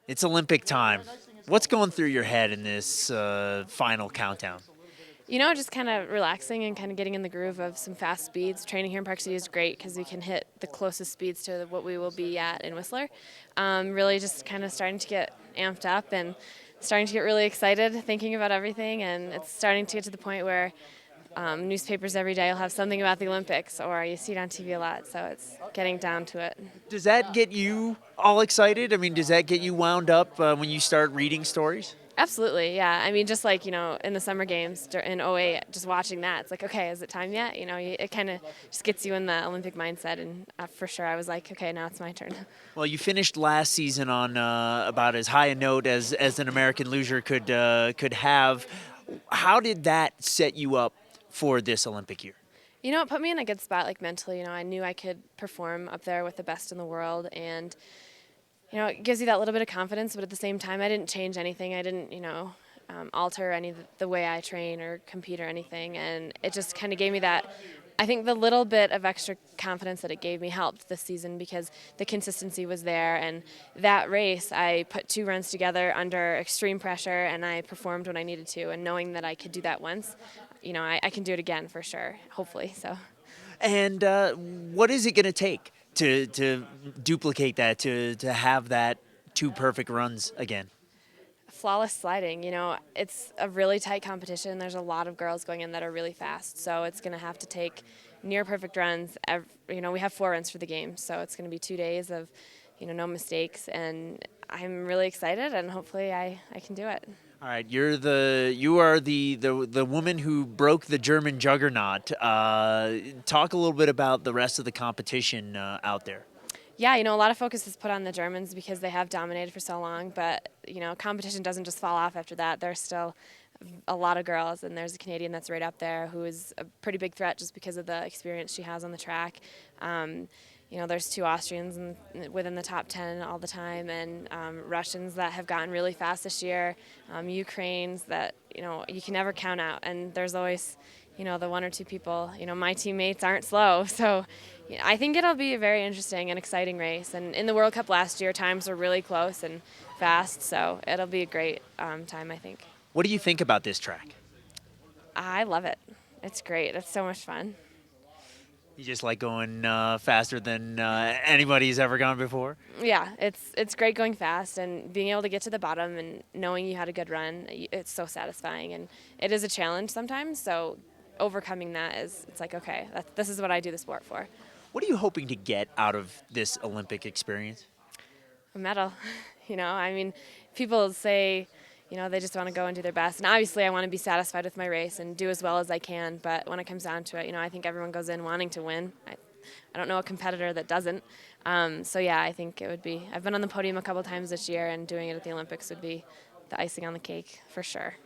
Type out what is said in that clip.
It's Olympic time. What's going through your head in this final countdown? Just kind of relaxing and kind of getting in the groove of some fast speeds. Training here in Park City is great because we can hit the closest speeds to what we will be at in Whistler. Really just kind of starting to get amped up and starting to get really excited thinking about everything. And it's starting to get to the point where newspapers every day will have something about the Olympics, or you see it on TV a lot. So it's getting down to it. Does that get you all excited? I mean, does that get you wound up when you start reading stories? Absolutely, yeah. I mean, just like, in the summer games in '08, just watching that, it's like, okay, is it time yet? It kind of just gets you in the Olympic mindset. And for sure, I was like, okay, now it's my turn. Well, you finished last season on about as high a note as an American luger could have. How did that set you up for this Olympic year? It put me in a good spot, like mentally. I knew I could perform up there with the best in the world. And, it gives you that little bit of confidence. But at the same time, I didn't change anything. I didn't, alter any of the way I train or compete or anything. And it just kind of gave me that. I think the little bit of extra confidence that it gave me helped this season because the consistency was there. And that race, I put two runs together under extreme pressure, and I performed when I needed to. And knowing that I could do that once, I can do it again for sure, hopefully. So. And what is it going to take to duplicate that, to have that two perfect runs again? Flawless sliding, it's a really tight competition. There's a lot of girls going in that are really fast, so it's going to have to take near perfect runs. We have 4 runs for the game, so it's going to be 2 days of, no mistakes, and I'm really excited, and hopefully I can do it. All right, you are the woman who broke the German juggernaut. Talk a little bit about the rest of the competition out there. Yeah, a lot of focus is put on the Germans because they have dominated for so long, but, competition doesn't just fall off after that. There's still a lot of girls, and there's a Canadian that's right up there who is a pretty big threat just because of the experience she has on the track. There's 2 Austrians within the top 10 all the time, and Russians that have gotten really fast this year, Ukrainians that, you can never count out, and there's always, the 1 or 2 people. My teammates aren't slow, so I think it'll be a very interesting and exciting race. And in the World Cup last year, times were really close and fast, so it'll be a great time, I think. What do you think about this track? I love it. It's great. It's so much fun. You just like going faster than anybody's ever gone before? Yeah, it's great going fast and being able to get to the bottom and knowing you had a good run. It's so satisfying, and it is a challenge sometimes. So overcoming that it's like, okay, this is what I do the sport for. What are you hoping to get out of this Olympic experience? A medal. I mean, people say, they just want to go and do their best. And obviously, I want to be satisfied with my race and do as well as I can. But when it comes down to it, I think everyone goes in wanting to win. I don't know a competitor that doesn't. So, yeah, I think it would be. I've been on the podium a couple times this year, and doing it at the Olympics would be the icing on the cake for sure.